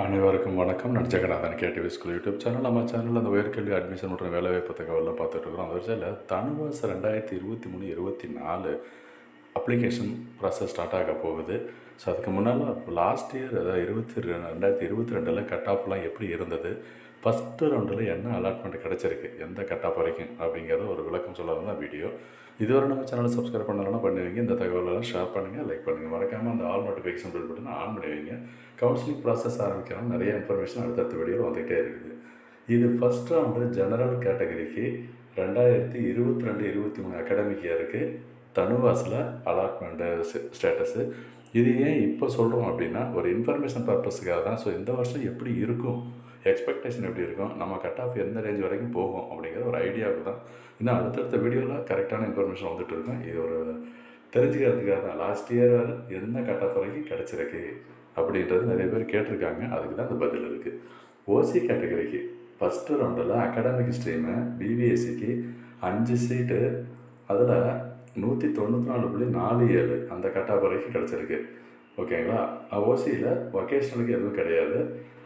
அனைவருக்கும் வணக்கம். நான் Jeganathan KTV School YouTube channel. நம்ம சேனலில் அந்த உயர்கல்வி அட்மிஷன் மற்றும் வேலைவாய்ப்பு தகவலாம் பார்த்துட்ருக்குறோம். அந்த வரிசையில் TANUVAS 2023-24 அப்ளிகேஷன் ப்ராசஸ் ஸ்டார்ட் ஆக போகுது. ஸோ அதுக்கு முன்னால் லாஸ்ட் இயர் அதாவது 2022 கட் ஆஃப்லாம் எப்படி இருந்தது, ஃபஸ்ட்டு ரவுண்டில் என்ன அலாட்மெண்ட் கிடச்சிருக்கு, எந்த கட் ஆஃப் வரைக்கும் அப்படிங்கிறத ஒரு விளக்கம் சொல்ல தான் வீடியோ. இதுவரை நம்ம சேனலை சப்ஸ்கிரைப் பண்ணலாம் பண்ணுவீங்க. இந்த தகவலெல்லாம் ஷேர் பண்ணுங்கள், லைக் பண்ணுங்கள். மறக்காமல் அந்த all notification bill button on பண்ணுவீங்க. கவுன்சிலிங் ப்ராசஸ் ஆரம்பிக்கிறோம். நிறைய இன்ஃபர்மேஷன் அடுத்தடுத்த வீடியோவில் வந்துகிட்டே இருக்குது. இது ஃபஸ்ட் ரவுண்டு ஜெனரல் கேட்டகரிக்கு 2022-23 அகாடமிக் இயருக்கு தனுவாஸில் அலாட்மெண்ட்டு ஸ்டேட்டஸு. இது ஏன் இப்போ சொல்கிறோம் அப்படின்னா, ஒரு இன்ஃபர்மேஷன் பர்பஸுக்காக தான். ஸோ இந்த வருஷம் எப்படி இருக்கும், எக்ஸ்பெக்டேஷன் எப்படி இருக்கும், நம்ம கட் ஆஃப் எந்த ரேஞ்ச் வரைக்கும் போகும் அப்படிங்கிற ஒரு ஐடியாவுக்கு தான். இன்னும் அடுத்தடுத்த வீடியோவில் கரெக்டான இன்ஃபர்மேஷன் வந்துட்டு இருக்கேன். இது ஒரு தெரிஞ்சுக்கிறதுக்காக தான். லாஸ்ட் இயர் என்ன கட் ஆஃப் வரைக்கும் கிடச்சிருக்கு அப்படின்றது நிறைய பேர் கேட்டிருக்காங்க. அதுக்கு தான் அந்த பதில் இருக்குது. ஓசி கேட்டகரிக்கு ஃபஸ்ட்டு ரவுண்டில் அகாடமிக் ஸ்ட்ரீமு BVScக்கு 5 சீட்டு, அதில் 194.47 அந்த கட் ஆஃப் வரைக்கும் கிடச்சிருக்கு. ஓகேங்களா. ஓசியில் வொக்கேஷ்னலுக்கு எதுவும் கிடையாது.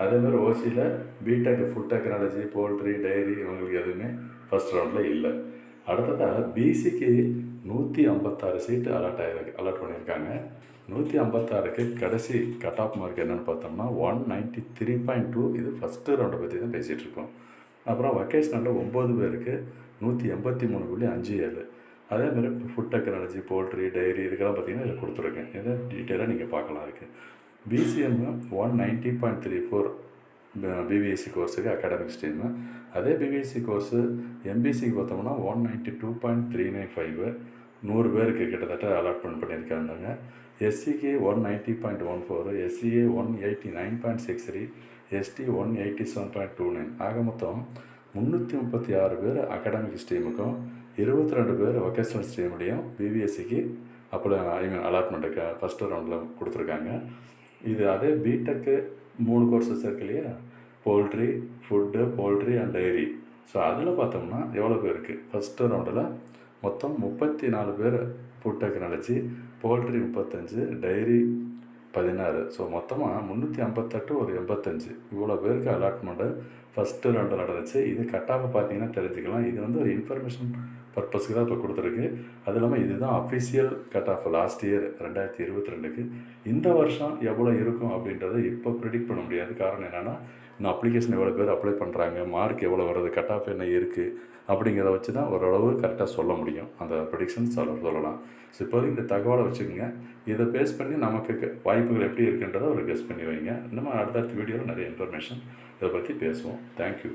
அதேமாதிரி ஓசியில் BTech, food technology, poultry, dairy இவங்களுக்கு எதுவுமே ஃபஸ்ட் ரவுண்டில் இல்லை. அடுத்ததாக BCக்கு 156 சீட்டு அலாட் பண்ணியிருக்காங்க. 156க்கு கடைசி கட் ஆஃப் மார்க் என்னென்னு பார்த்தோம்னா 193.2. இது ஃபஸ்ட்டு ரவுண்டை பற்றி தான் பேசிகிட்டு இருக்கோம். அப்புறம் வொக்கேஷ்னலில் 9 பேருக்கு 183.57. அதேமாதிரி ஃபுட் டெக்னாலஜி, போல்ட்ரி, டைரி இதுக்கெல்லாம் பார்த்திங்கன்னா இதில் கொடுத்துருக்கேன். இதை டீட்டெயிலாக நீங்கள் பார்க்கலாம். இருக்குது BCM 190.34 BVSc கோர்ஸுக்கு அகாடமிக் ஸ்ட்ரீமு. அதே BVSc கோர்ஸு MBCக்கு பார்த்தோம்னா 192.395 100 பேருக்கு கிட்டத்தட்ட அலாட்மெண்ட் பண்ணியிருக்காங்க. SCக்கு 190.14, SCA 189.63, ST 187.29. ஆக மொத்தம் 336 பேர் அகாடமிக் ஸ்ட்ரீமுக்கும் 22 பேர் வொக்கேஷனல் ஸ்ட்ரீம்லேயும் BVScக்கு அலாட்மெண்ட்டுக்கு ஃபஸ்ட்டு ரவுண்டில் கொடுத்துருக்காங்க. இது அதே BTech 3 கோர்ஸஸ் இருக்கு இல்லையா, poultry, food, poultry and dairy. So அதில் பார்த்தோம்னா எவ்வளோ பேருக்கு ஃபஸ்ட்டு ரவுண்டில் மொத்தம் 34 பேர் food technology, poultry 35, dairy 16. So மொத்தமாக 358 ஒரு 85 இவ்வளோ பேருக்கு அலாட்மெண்ட்டு ஃபஸ்ட்டு ரவுண்டில் நடந்துச்சு. இது கட்டாக பார்த்தீங்கன்னா தெரிஞ்சுக்கலாம். இது ஒரு இன்ஃபர்மேஷன் பர்பஸ்க்கு தான் இப்போ கொடுத்துருக்கு. அது இல்லாமல் இதுதான் official cut off last year 2022க்கு. இந்த வருஷம் எவ்வளோ இருக்கும் அப்படின்றத இப்போ ப்ரிடிக்ட் பண்ண முடியாது. காரணம் என்னென்னா, இன்னும் அப்ளிகேஷன் எவ்வளோ பேர் அப்ளை பண்ணுறாங்க, மார்க் எவ்வளோ வருது, கட் ஆஃப் என்ன இருக்குது அப்படிங்கிறத வச்சு தான் ஓரளவு கரெக்டாக சொல்ல முடியும். அந்த ப்ரிடிக்ஷன் சொல்லலாம். ஸோ இப்போது இந்த தகவலை வச்சுக்கோங்க. இதை பேஸ் பண்ணி நமக்கு வாய்ப்புகள் எப்படி இருக்குன்றதை ஒரு கெஸ் பண்ணி வைங்க. இன்னும் அடுத்தடுத்த வீடியோவில் நிறைய இன்ஃபர்மேஷன் இதை பற்றி பேசுவோம். தேங்க்யூ.